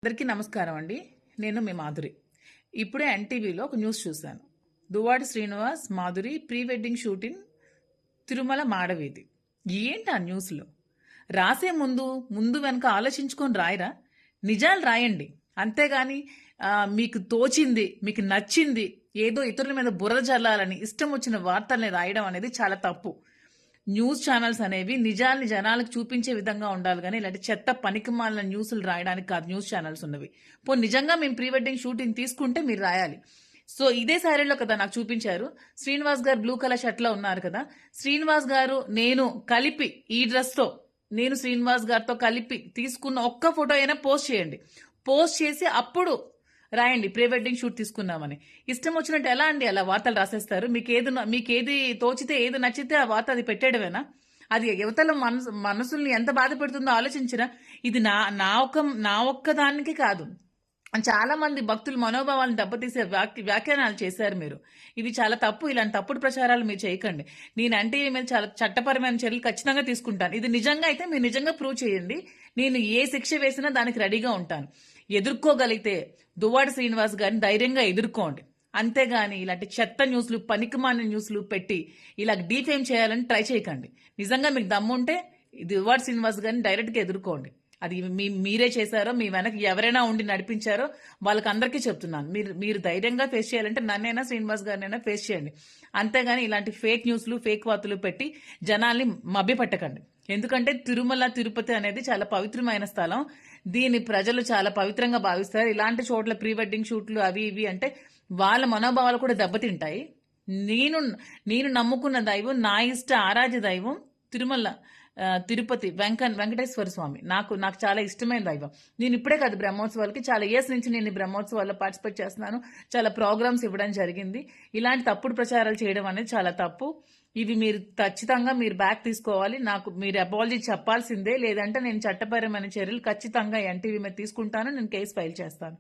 అందరికీ నమస్కారం అండి. నేను మీ మాధురి. ఇప్పుడే ఎన్టీవీలో ఒక న్యూస్ చూశాను. Duvvada Srinivas, Madhuri pre wedding shooting Tirumala మాడవీధి. ఏంటి ఆ న్యూస్లో? రాసే ముందు ముందు వెనక ఆలోచించుకొని రాయరా? నిజాలు రాయండి. అంతేగాని మీకు తోచింది, మీకు నచ్చింది ఏదో ఇతరుల మీద బురద జల్లాలని ఇష్టం వచ్చిన వార్తల్ని రాయడం అనేది చాలా తప్పు. న్యూస్ ఛానల్స్ అనేవి నిజాల్ని జనాలకు చూపించే విధంగా ఉండాలి కానీ ఇలాంటి చెత్త పనికిమాలిన న్యూస్లు రాయడానికి కాదు న్యూస్ ఛానల్స్ ఉన్నవి. నిజంగా మేము ప్రీ వెడ్డింగ్ షూటింగ్ తీసుకుంటే మీరు రాయాలి. సో ఇదే శారీలో కదా నాకు చూపించారు. శ్రీనివాస్ గారు బ్లూ కలర్ షర్ట్లో ఉన్నారు కదా. శ్రీనివాస్ గారు నేను కలిపి ఈ డ్రెస్తో నేను శ్రీనివాస్ గారితో కలిపి తీసుకున్న ఒక్క ఫోటో అయినా పోస్ట్ చేయండి. పోస్ట్ చేసి అప్పుడు రాయండి ప్రీ వెడ్డింగ్ షూట్ తీసుకున్నామని. ఇష్టం వచ్చినట్టు ఎలా అండి అలా వార్తలు రాసేస్తారు? మీకేది తోచితే ఏది నచ్చితే ఆ వార్త అది పెట్టేయడమేనా? అది యువతల మనసుల్ని ఎంత బాధ పెడుతుందో ఆలోచించినా. ఇది నా ఒక్క దానికి కాదు, చాలా మంది భక్తులు మనోభావాలను దెబ్బతీసే వ్యాఖ్యానాలు చేశారు మీరు. ఇది చాలా తప్పు. ఇలాంటి తప్పుడు ప్రచారాలు మీరు చేయకండి. నేనంటే మీద చాలా చట్టపరమైన చర్యలు ఖచ్చితంగా తీసుకుంటాను. ఇది నిజంగా అయితే మీరు నిజంగా ప్రూవ్ చేయండి. నేను ఏ శిక్ష వేసినా దానికి రెడీగా ఉంటాను. ఎదుర్కోగలిగితే దువ్వాడ శ్రీనివాస్ గారిని ధైర్యంగా ఎదుర్కోండి. అంతేగాని ఇలాంటి చెత్త న్యూస్లు, పనికిమాలిన న్యూస్లు పెట్టి ఇలా డీఫేమ్ చేయాలని ట్రై చేయకండి. నిజంగా మీకు దమ్ముంటే దువ్వాడ శ్రీనివాస్ గారిని డైరెక్ట్గా ఎదుర్కోండి. అది మీరే చేశారో, మీ వెనక ఎవరైనా ఉండి నడిపించారో వాళ్ళకి అందరికీ చెప్తున్నాను. మీరు ధైర్యంగా ఫేస్ చేయాలంటే నన్నైనా శ్రీనివాస్ గారినైనా ఫేస్ చేయండి. అంతేగాని ఇలాంటి ఫేక్ న్యూస్లు, ఫేక్ వార్తలు పెట్టి జనాల్ని మభ్యపెట్టకండి. ఎందుకంటే తిరుమల తిరుపతి అనేది చాలా పవిత్రమైన స్థలం. దీన్ని ప్రజలు చాలా పవిత్రంగా భావిస్తారు. ఇలాంటి చోట్ల ప్రీ వెడ్డింగ్ షూట్లు అవి ఇవి అంటే వాళ్ళ మనోభావాలు కూడా దెబ్బతింటాయి. నేను నమ్ముకున్న దైవం, నా ఇష్ట ఆరాధ్య దైవం తిరుమల తిరుపతి వెంకటేశ్వర స్వామి నాకు చాలా ఇష్టమైన దైవం. నేను ఇప్పుడే కాదు బ్రహ్మోత్సవాలకి చాలా ఇయర్స్ నుంచి నేను బ్రహ్మోత్సవాల్లో పార్టిసిపేట్ చేస్తున్నాను. చాలా ప్రోగ్రామ్స్ ఇవ్వడం జరిగింది. ఇలాంటి తప్పుడు ప్రచారాలు చేయడం అనేది చాలా తప్పు. ఇవి మీరు ఖచ్చితంగా బ్యాక్ తీసుకోవాలి. మీరు అపాలజీ చెప్పాల్సిందే. లేదంటే నేను చట్టపరమైన చర్యలు ఖచ్చితంగా ఎన్టీవీ మీద తీసుకుంటాను. నేను కేసు ఫైల్ చేస్తాను.